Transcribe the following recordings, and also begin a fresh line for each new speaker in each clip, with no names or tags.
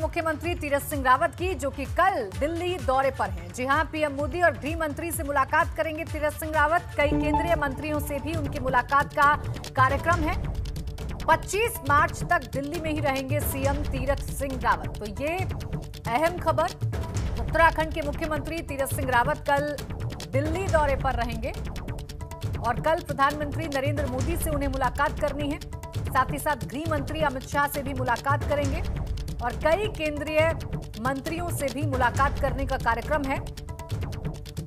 मुख्यमंत्री तीरथ सिंह रावत की, जो कि कल दिल्ली दौरे पर हैं। जी हां, पीएम मोदी और गृह मंत्री से मुलाकात करेंगे तीरथ सिंह रावत। कई केंद्रीय मंत्रियों से भी उनकी मुलाकात का कार्यक्रम है। 25 मार्च तक दिल्ली में ही रहेंगे सीएम तीरथ सिंह रावत। तो ये अहम खबर, उत्तराखंड के मुख्यमंत्री तीरथ सिंह रावत कल दिल्ली दौरे पर रहेंगे और कल प्रधानमंत्री नरेंद्र मोदी से उन्हें मुलाकात करनी है। साथ ही साथ गृह मंत्री अमित शाह से भी मुलाकात करेंगे और कई केंद्रीय मंत्रियों से भी मुलाकात करने का कार्यक्रम है।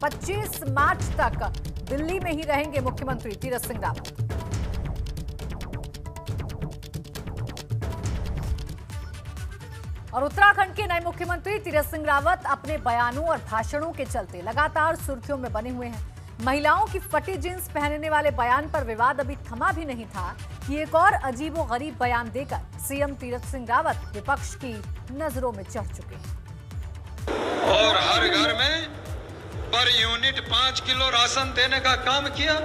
25 मार्च तक दिल्ली में ही रहेंगे मुख्यमंत्री तीरथ सिंह रावत। और उत्तराखंड के नए मुख्यमंत्री तीरथ सिंह रावत अपने बयानों और भाषणों के चलते लगातार सुर्खियों में बने हुए हैं। महिलाओं की फटी जींस पहनने वाले बयान पर विवाद अभी थमा भी नहीं था कि एक और अजीबोगरीब बयान देकर सीएम तीरथ सिंह रावत विपक्ष की नजरों में चढ़ चुके हैं।
और हर घर में पर यूनिट 5 किलो राशन देने का काम किया।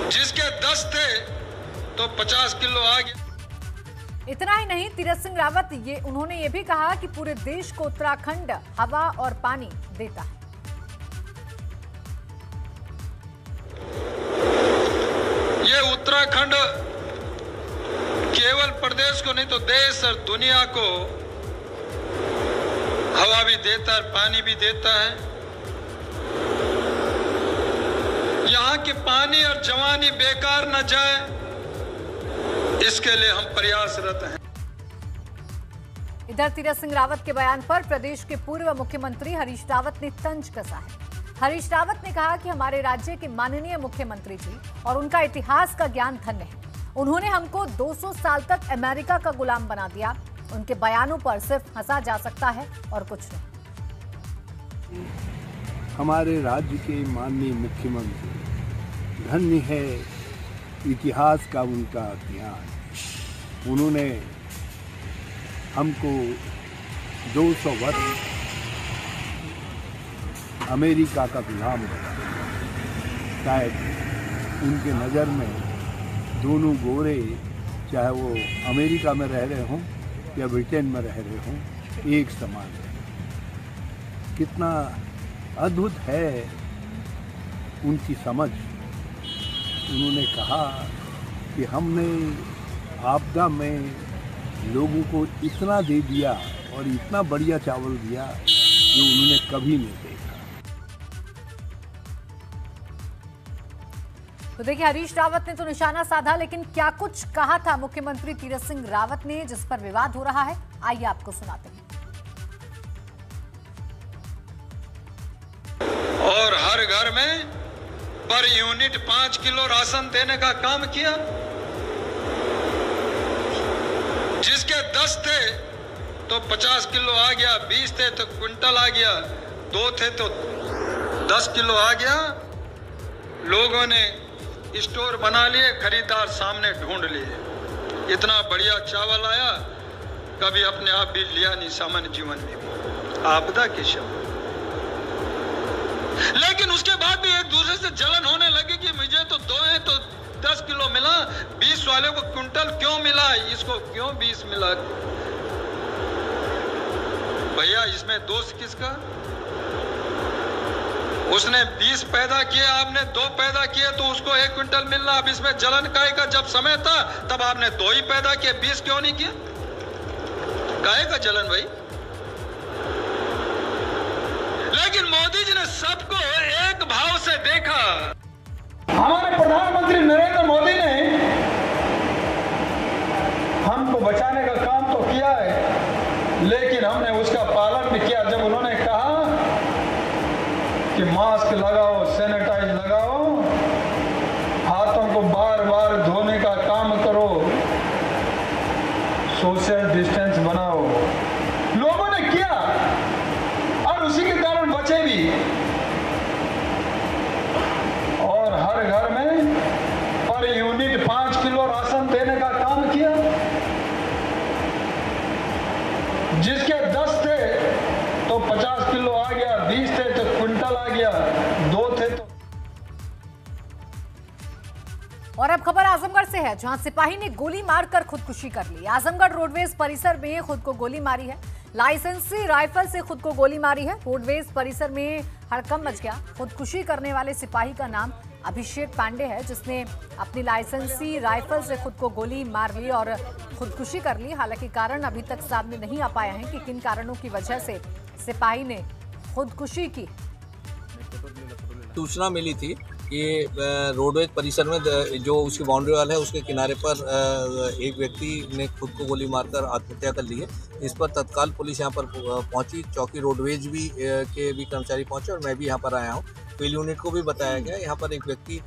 जिसके 10 थे तो 50 किलो आ गया।
इतना ही नहीं, तीरथ सिंह रावत उन्होंने ये भी कहा कि पूरे देश को उत्तराखंड हवा और पानी देता है।
ये उत्तराखंड केवल प्रदेश को नहीं तो देश और दुनिया को हवा भी देता है, पानी भी देता है। यहाँ की पानी और जवानी बेकार न जाए, इसके लिए हम प्रयासरत हैं।
इधर तीरथ सिंह रावत के बयान पर प्रदेश के पूर्व मुख्यमंत्री हरीश रावत ने तंज कसा है। हरीश रावत ने कहा कि हमारे राज्य के माननीय मुख्यमंत्री जी और उनका इतिहास का ज्ञान धन्य है। उन्होंने हमको 200 साल तक अमेरिका का गुलाम बना दिया। उनके बयानों पर सिर्फ हंसा जा सकता है और कुछ नहीं।
हमारे राज्य के माननीय मुख्यमंत्री धन्य है, इतिहास का उनका ज्ञान। उन्होंने हमको 200 वर्ष अमेरिका का गुलाम बनाया। शायद उनके नज़र में दोनों गोरे, चाहे वो अमेरिका में रह रहे हों या ब्रिटेन में रह रहे हों, एक समान है। कितना अद्भुत है उनकी समझ। उन्होंने कहा कि हमने आपदा में लोगों को इतना दे दिया और इतना बढ़िया चावल दिया जो उन्होंने कभी नहीं देखा।
तो देखिए, हरीश रावत ने तो निशाना साधा, लेकिन क्या कुछ कहा था मुख्यमंत्री तीरथ सिंह रावत ने जिस पर विवाद हो रहा है, आइए आपको सुनाते हैं।
और हर घर में पर यूनिट 5 किलो राशन देने का काम किया। जिसके 10 थे तो 50 किलो आ गया, 20 थे तो क्विंटल आ गया, 2 थे तो 10 किलो आ गया। लोगों ने स्टोर बना लिए, खरीदार सामने ढूंढ लिए। इतना बढ़िया चावल आया, कभी अपने आप भी लिया नहीं सामान्य जीवन में, आपदा के शब्द। लेकिन उसके बाद भी एक दूसरे से जलन होने लगी कि मुझे तो 2 है तो 10 किलो मिला, 20 वाले को क्विंटल क्यों मिला, इसको क्यों 20 मिला। भैया, इसमें दोष किसका? उसने 20 पैदा किए, आपने 2 पैदा किए तो उसको 1 क्विंटल मिलना। अब इसमें जलन काहे का? जब समय था तब आपने 2 ही पैदा किए, 20 क्यों नहीं किया? काहे का जलन भाई? लेकिन मोदी जी ने सबको एक भाव से देखा।
हमारे प्रधानमंत्री नरेंद्र मोदी ने हमको बचाने का काम तो किया है, लेकिन हमने उसका पालन भी किया। जब उन्होंने कहा कि मास्क लगाओ, सैनिटाइज लगाओ, हाथों को बार बार धोने का काम करो, सोशल डिस्टेंस बनाओ, लोगों ने किया और उसी के कारण बचे भी। और हर घर में पर यूनिट 5 किलो राशन देने का काम किया। जिसके 10 थे तो 50 किलो आ गया, 20 थे तो क्विंटल आ गया, 2 थे तो।
और अब खबर आजमगढ़ से है, जहां सिपाही ने गोली मारकर खुदकुशी कर ली। आजमगढ़ रोडवेज परिसर में खुद को गोली मारी है। लाइसेंसी राइफल से खुद को गोली मारी है। रोडवेज परिसर में हड़कंप मच गया। खुदकुशी करने वाले सिपाही का नाम अभिषेक पांडे है, जिसने अपनी लाइसेंसी राइफल से खुद को गोली मार ली और खुदकुशी कर ली। हालांकि कारण अभी तक सामने नहीं आ पाया है कि किन कारणों की वजह से सिपाही ने खुदकुशी की।
सूचना मिली थी कि रोडवेज परिसर में जो उसकी बाउंड्री वाल है उसके किनारे पर एक व्यक्ति ने खुद को गोली मारकर आत्महत्या कर ली है। इस पर तत्काल पुलिस यहां पर पहुंची। चौकी रोडवेज के भी कर्मचारी पहुंचे और मैं भी यहां पर आया हूं। फील्ड यूनिट को भी बताया गया। यहां पर एक व्यक्ति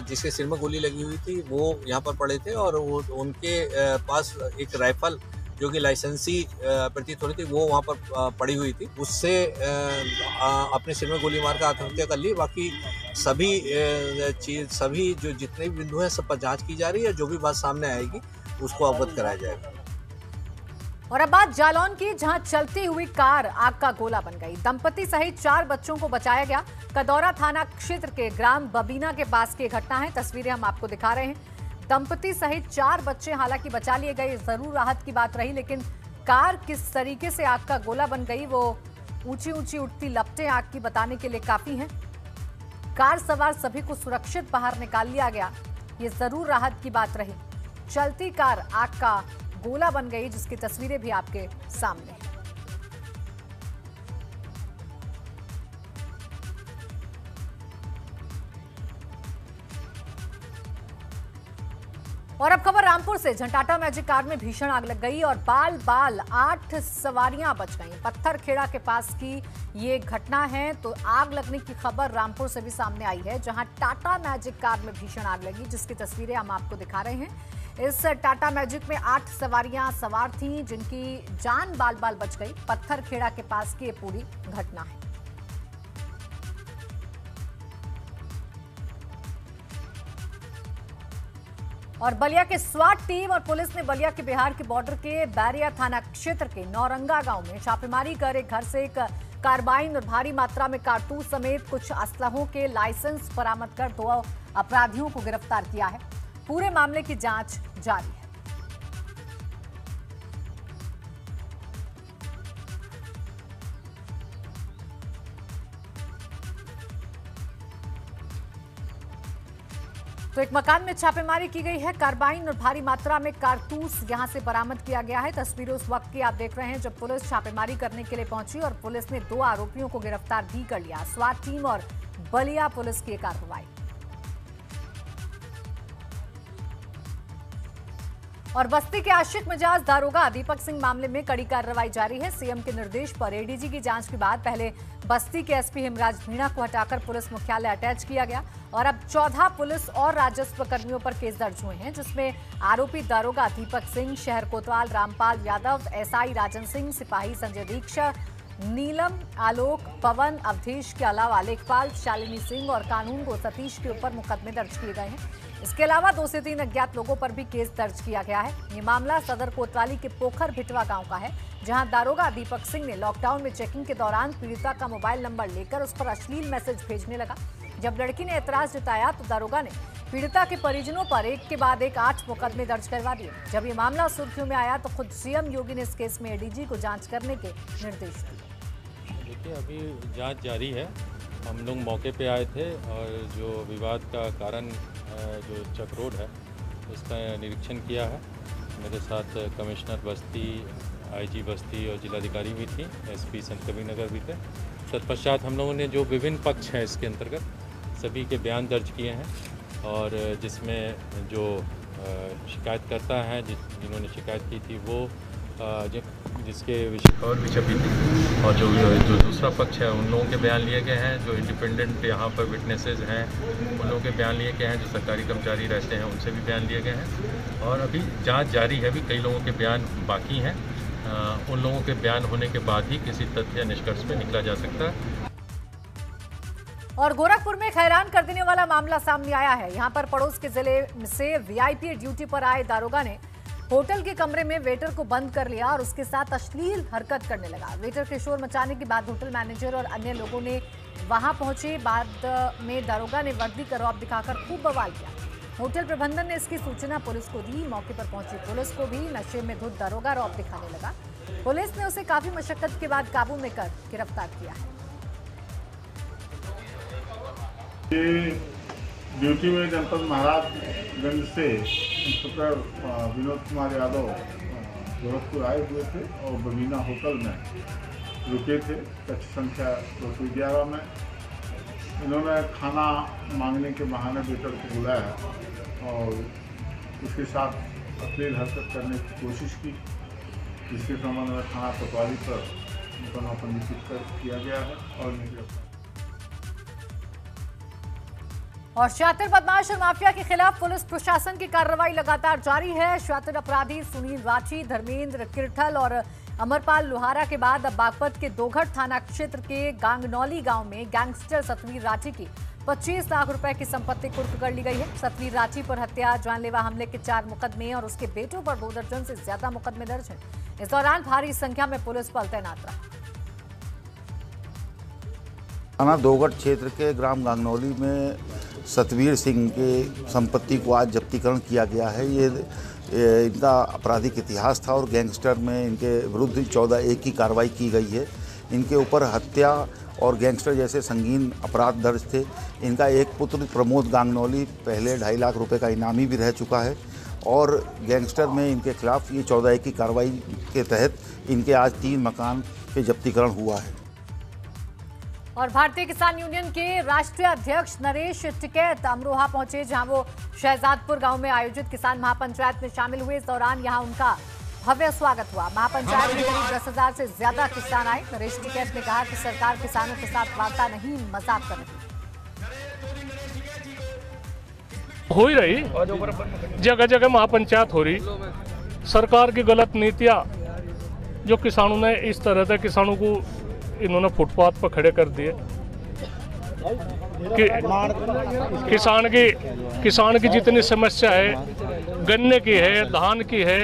जिसके सिर में गोली लगी हुई थी वो यहां पर पड़े थे और उनके पास एक राइफल जो कि लाइसेंसी प्रतीत हो रही थी वो वहाँ पर पड़ी हुई थी। उससे अपने सिर में गोली मारकर आत्महत्या कर ली। बाकी सभी जो जितने भी बिंदु हैं सब पर जांच की जा रही है। जो भी बात सामने आएगी उसको अवगत कराया जाएगा।
और अब बात जालौन की, जहां चलती हुई कार आग का गोला बन गई। दंपति सहित 4 बच्चों को बचाया गया। कदौरा थाना क्षेत्र के ग्राम बबीना के पास की घटना है। तस्वीरें हम आपको दिखा रहे हैं। दंपति सहित 4 बच्चे हालांकि बचा लिए गए, जरूर राहत की बात रही, लेकिन कार किस तरीके से आग का गोला बन गई वो ऊंची ऊंची उठती लपटें आग की बताने के लिए काफी हैं। कार सवार सभी को सुरक्षित बाहर निकाल लिया गया, ये जरूर राहत की बात रही। चलती कार आग का गोला बन गई, जिसकी तस्वीरें भी आपके सामने। और अब खबर रामपुर से, जहां टाटा मैजिक कार में भीषण आग लग गई और बाल 8 सवारियां बच गईं। पत्थरखेड़ा के पास की ये घटना है। तो आग लगने की खबर रामपुर से भी सामने आई है, जहां टाटा मैजिक कार में भीषण आग लगी, जिसकी तस्वीरें हम आपको दिखा रहे हैं। इस टाटा मैजिक में 8 सवारियां सवार थीं, जिनकी जान बाल बच गई। पत्थरखेड़ा के पास की ये पूरी घटना है। और बलिया के स्वाट टीम और पुलिस ने बलिया के बिहार के बॉर्डर के बैरिया थाना क्षेत्र के नौरंगा गांव में छापेमारी कर एक घर से एक कार्बाइन और भारी मात्रा में कारतूस समेत कुछ असलहों के लाइसेंस बरामद कर 2 अपराधियों को गिरफ्तार किया है। पूरे मामले की जांच जारी है। तो एक मकान में छापेमारी की गई है। कार्बाइन और भारी मात्रा में कारतूस यहां से बरामद किया गया है। तस्वीरें उस वक्त की आप देख रहे हैं जब पुलिस छापेमारी करने के लिए पहुंची और पुलिस ने 2 आरोपियों को गिरफ्तार भी कर लिया। स्वाट टीम और बलिया पुलिस की कार्रवाई। और बस्ती के आशिक मिजाज दारोगा दीपक सिंह मामले में कड़ी कार्रवाई जारी है। सीएम के निर्देश पर एडीजी की जांच के बाद पहले बस्ती के एसपी हिमराज मीणा को हटाकर पुलिस मुख्यालय अटैच किया गया और अब 14 पुलिस और राजस्व कर्मियों पर केस दर्ज हुए हैं, जिसमें आरोपी दारोगा दीपक सिंह, शहर कोतवाल रामपाल यादव, एसआई राजन सिंह, सिपाही संजय दीक्षित, नीलम, आलोक, पवन, अवधेश के अलावा लेखपाल, शालिनी सिंह और कानून को सतीश के ऊपर मुकदमे दर्ज किए गए हैं। इसके अलावा 2 से 3 अज्ञात लोगों पर भी केस दर्ज किया गया है। ये मामला सदर कोतवाली के पोखर भिटवा गांव का है, जहां दारोगा दीपक सिंह ने लॉकडाउन में चेकिंग के दौरान पीड़िता का मोबाइल नंबर लेकर उस पर अश्लील मैसेज भेजने लगा। जब लड़की ने ऐतराज जताया तो दारोगा ने पीड़िता के परिजनों पर एक के बाद एक 8 मुकदमे दर्ज करवा दिए। जब ये मामला सुर्खियों में आया तो खुद सीएम योगी ने इस केस में एडीजी को जांच करने के निर्देश दिए।
देखिए, अभी जांच जारी है। हम लोग मौके पे आए थे और जो विवाद का कारण जो चक रोड है उसका निरीक्षण किया है। मेरे साथ कमिश्नर बस्ती, आईजी बस्ती और जिलाधिकारी भी थी, एसपी संत कबीरनगर भी थे। तत्पश्चात हम लोगों ने जो विभिन्न पक्ष हैं इसके अंतर्गत सभी के बयान दर्ज किए हैं और जिसमें जो शिकायतकर्ता हैं जिन्होंने शिकायत की थी वो जिसके विषय भी थी और जो दूसरा पक्ष है उन लोगों के बयान लिए गए हैं। जो इंडिपेंडेंट यहाँ पर विटनेसेस हैं उन लोगों के बयान लिए गए हैं। जो सरकारी कर्मचारी रहते हैं उनसे भी बयान लिए गए हैं और अभी जांच जारी है। अभी कई लोगों के बयान बाकी हैं। उन लोगों के बयान होने के बाद ही किसी तथ्य या निष्कर्ष पे निकला जा सकता है।
और गोरखपुर में हैरान कर देने वाला मामला सामने आया है। यहाँ पर पड़ोस के जिले से वीआईपी ड्यूटी पर आए दारोगा ने होटल के कमरे में वेटर को बंद कर लिया और उसके साथ अश्लील हरकत करने लगा। वेटर के शोर मचाने के बाद होटल मैनेजर और अन्य लोगों ने वहां पहुंचे। बाद में दारोगा ने वर्दी का रौब दिखाकर खूब बवाल किया। होटल प्रबंधन ने इसकी सूचना पुलिस को दी। मौके पर पहुंची पुलिस को भी नशे में धुत दरोगा रौब दिखाने लगा। पुलिस ने उसे काफी मशक्कत के बाद काबू में कर गिरफ्तार किया है।
ये ड्यूटी में जनपद महाराजगंज से इंस्पेक्टर विनोद कुमार यादव गोरखपुर आए हुए थे और बबीना होटल में रुके थे। कक्ष संख्या 211 में इन्होंने खाना मांगने के बहाने वेटर को बुलाया और उसके साथ अश्लील हरकत करने की कोशिश की, जिसके संबंध में थाना कोतवाली पर मुकदमा पंजीकृत किया गया है और गिरफ्तार।
और शातिर बदमाश और माफिया के खिलाफ पुलिस प्रशासन की कार्रवाई लगातार जारी है। शातिर अपराधी सुनील राठी, धर्मेंद्र किरठल और अमरपाल लोहारा के बाद अब बागपत के दोघट थाना क्षेत्र के गांगनौली गांव में गैंगस्टर सतवीर राठी की 25 लाख रुपए की संपत्ति कुर्क कर ली गई है। सतवीर राठी पर हत्या, जानलेवा हमले के 4 मुकदमे और उसके बेटों पर 2 दर्जन से ज्यादा मुकदमे दर्ज हैं। इस दौरान भारी संख्या में पुलिस बल तैनात रहा।
थाना दोघट क्षेत्र के ग्राम गांगनौली में सतवीर सिंह के संपत्ति को आज जब्तीकरण किया गया है। ये इनका आपराधिक इतिहास था और गैंगस्टर में इनके विरुद्ध 14A की कार्रवाई की गई है। इनके ऊपर हत्या और गैंगस्टर जैसे संगीन अपराध दर्ज थे। इनका एक पुत्र प्रमोद गांगनौली पहले 2.5 लाख रुपए का इनामी भी रह चुका है और गैंगस्टर में इनके खिलाफ ये 14A की कार्रवाई के तहत इनके आज 3 मकान पे जब्तीकरण हुआ है।
और भारतीय किसान यूनियन के राष्ट्रीय अध्यक्ष नरेश टिकैत अमरोहा पहुंचे, जहां वो शहजादपुर गांव में आयोजित किसान महापंचायत में शामिल हुए। इस दौरान यहां उनका भव्य स्वागत हुआ। महापंचायत में करीब 10,000 से ज्यादा किसान आए। नरेश टिकैत ने कहा कि सरकार किसानों के साथ वार्ता नहीं, मजाक कर रही।
हो ही रही, जगह जगह महापंचायत हो रही। सरकार की गलत नीतियां जो किसानों ने इस तरह से किसानों को इन्होंने फुटपाथ पर खड़े कर दिए कि किसान की जितनी समस्या है, गन्ने की है, धान की है,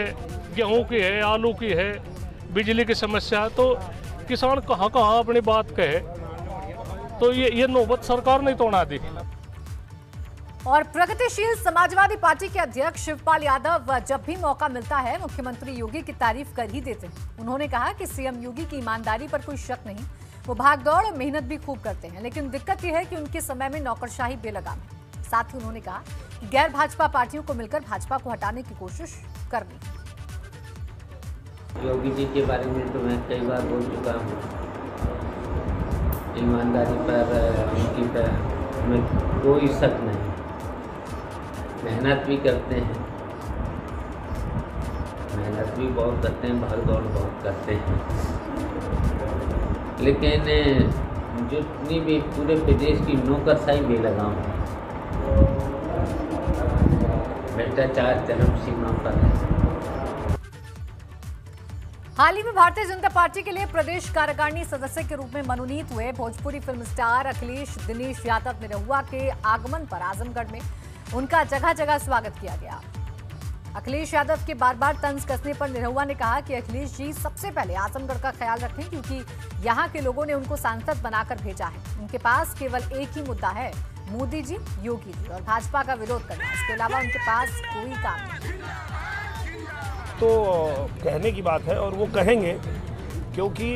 गेहूं की है, आलू की है, बिजली की समस्या है, तो किसान कहाँ कहाँ अपनी बात कहे। तो ये नौबत सरकार ने तोड़ा दी।
और प्रगतिशील समाजवादी पार्टी के अध्यक्ष शिवपाल यादव जब भी मौका मिलता है मुख्यमंत्री योगी की तारीफ कर ही देते हैं। उन्होंने कहा कि सीएम योगी की ईमानदारी पर कोई शक नहीं, वो भागदौड़ और मेहनत भी खूब करते हैं, लेकिन दिक्कत यह है कि उनके समय में नौकरशाही बेलगाम है। साथ ही उन्होंने कहा कि गैर भाजपा पार्टियों को मिलकर भाजपा को हटाने की कोशिश करनी।
योगी जी के बारे में तो मैं कई बार बोल चुका हूँ, ईमानदारी पर उनकी पर हमें कोई शक नहीं, मेहनत भी करते हैं, मेहनत भी बहुत करते हैं, भाग दौड़ बहुत करते हैं, लेकिन जितनी भी पूरे प्रदेश की नौकरशाही बेलगाम है, भ्रष्टाचार चरम सीमा पर है।
हाल ही में भारतीय जनता पार्टी के लिए प्रदेश कार्यकारिणी सदस्य के रूप में मनोनीत हुए भोजपुरी फिल्म स्टार अखिलेश दिनेश यादव निरहुआ के आगमन पर आजमगढ़ में उनका जगह जगह स्वागत किया गया। अखिलेश यादव के बार बार तंज कसने पर निरहुआ ने कहा कि अखिलेश जी सबसे पहले आजमगढ़ का ख्याल रखें, क्योंकि यहाँ के लोगों ने उनको सांसद बनाकर भेजा है। उनके पास केवल एक ही मुद्दा है, मोदी जी, योगी जी और भाजपा का विरोध करना। इसके अलावा उनके पास कोई काम नहीं।
तो कहने की बात है और वो कहेंगे, क्योंकि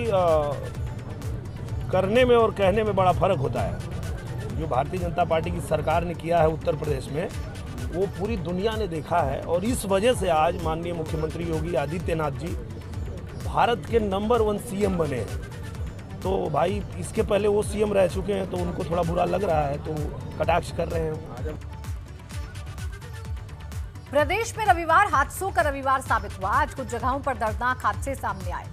करने में और कहने में बड़ा फर्क होता है। जो भारतीय जनता पार्टी की सरकार ने किया है उत्तर प्रदेश में, वो पूरी दुनिया ने देखा है और इस वजह से आज माननीय मुख्यमंत्री योगी आदित्यनाथ जी भारत के नंबर 1 सीएम बने हैं। तो भाई इसके पहले वो सीएम रह चुके हैं, तो उनको थोड़ा बुरा लग रहा है, तो कटाक्ष कर रहे हैं।
प्रदेश में रविवार हादसों का रविवार साबित हुआ। आज कुछ जगहों पर दर्दनाक हादसे सामने आए।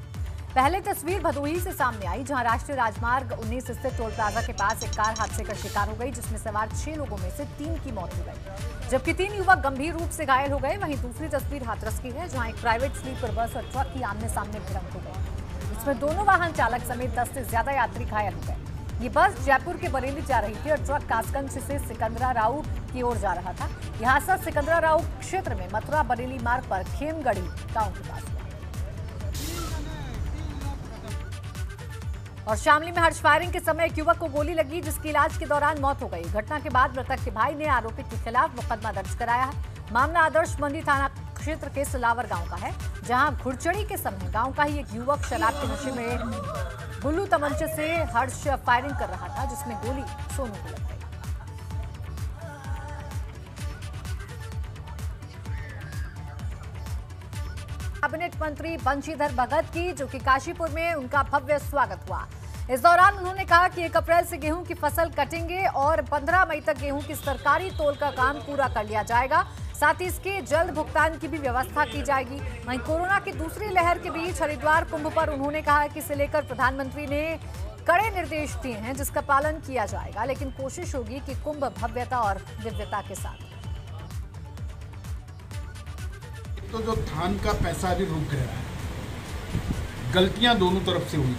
पहले तस्वीर भदोही से सामने आई, जहां राष्ट्रीय राजमार्ग 19 स्थित टोल प्लाजा के पास एक कार हादसे का शिकार हो गई, जिसमें सवार 6 लोगों में से 3 की मौत हो गई, जबकि 3 युवक गंभीर रूप से घायल हो गए। वहीं दूसरी तस्वीर हाथरस की है, जहां एक प्राइवेट स्लीपर बस और ट्रक की आमने सामने भिड़ंत हो गई। इसमें दोनों वाहन चालक समेत 10 से ज्यादा यात्री घायल हो गए। ये बस जयपुर के बरेली जा रही थी और ट्रक कासगंज से सिकंदराराव की ओर जा रहा था। यह हादसा सिकंदराराव क्षेत्र में मथुरा बरेली मार्ग पर खेमगढ़ी गांव के पास हुआ। और शामली में हर्ष फायरिंग के समय एक युवक को गोली लगी, जिसकी इलाज के दौरान मौत हो गई। घटना के बाद मृतक के भाई ने आरोपी के खिलाफ मुकदमा दर्ज कराया है। मामला आदर्श मंडी थाना क्षेत्र के सिलावर गांव का है, जहां घुड़चड़ी के समय गांव का ही एक युवक शराब के नशे में बुल्लू तमंचे से हर्ष फायरिंग कर रहा था, जिसमें गोली सोनू को लग गई। कैबिनेट मंत्री बंशीधर भगत की, जो कि काशीपुर में उनका भव्य स्वागत हुआ। इस दौरान उन्होंने कहा कि 1 अप्रैल से गेहूं की फसल कटेंगे और 15 मई तक गेहूं की सरकारी तौल का काम पूरा कर लिया जाएगा। साथ ही इसके जल्द भुगतान की भी व्यवस्था की जाएगी। वहीं कोरोना की दूसरी लहर के बीच हरिद्वार कुंभ पर उन्होंने कहा कि इसे लेकर प्रधानमंत्री ने कड़े निर्देश दिए हैं, जिसका पालन किया जाएगा, लेकिन कोशिश होगी कि कुंभ भव्यता और दिव्यता के साथ।
तो जो धान का पैसा अभी रुक गया है, गलतियां दोनों तरफ से हुई,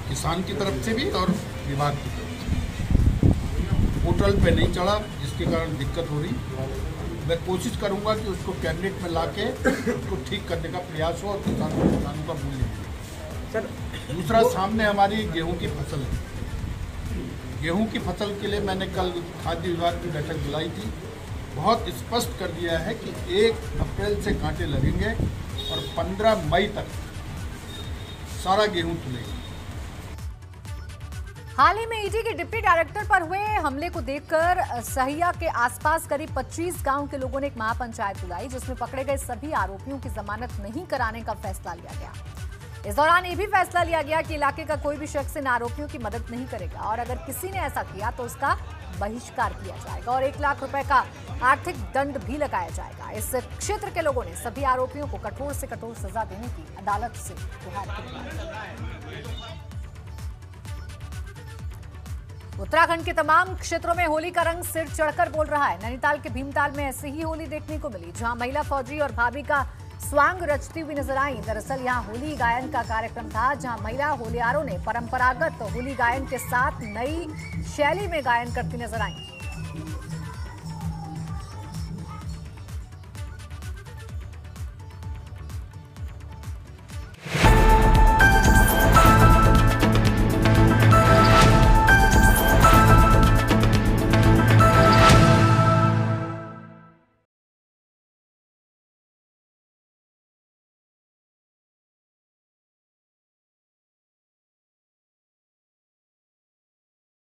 किसान की तरफ से भी और विभाग की तरफ से। पोर्टल पे नहीं चढ़ा, जिसके कारण दिक्कत हो रही। मैं कोशिश करूंगा कि उसको कैबिनेट में लाके उसको ठीक करने का प्रयास हो और किसानों का मूल्य मिले। सर, दूसरा सामने हमारी गेहूं की फसल है। गेहूं की फसल के लिए मैंने कल खाद्य विभाग की बैठक बुलाई थी। बहुत स्पष्ट कर दिया है कि 1 अप्रैल से कांटे लगेंगे और 15 मई तक सारा गेहूं तुलेगा।
हाल ही में ईडी के डिप्टी डायरेक्टर पर हुए हमले को देखकर सहिया के आसपास करीब 25 गांव के लोगों ने एक महापंचायत बुलाई, जिसमें पकड़े गए सभी आरोपियों की जमानत नहीं कराने का फैसला लिया गया। इस दौरान ये भी फैसला लिया गया कि इलाके का कोई भी शख्स इन आरोपियों की मदद नहीं करेगा और अगर किसी ने ऐसा किया तो उसका बहिष्कार किया जाएगा और 1 लाख रुपए का आर्थिक दंड भी लगाया जाएगा। इस क्षेत्र के लोगों ने सभी आरोपियों को कठोर से कठोर सजा देने की अदालत से गुहार की। उत्तराखंड के तमाम क्षेत्रों में होली का रंग सिर चढ़कर बोल रहा है। नैनीताल के भीमताल में ऐसी ही होली देखने को मिली, जहां महिला फौजी और भाभी का स्वांग रचती हुई नजर आई। दरअसल यहां होली गायन का कार्यक्रम था, जहां महिला होलियारों ने परंपरागत होली गायन के साथ नई शैली में गायन करती नजर आई।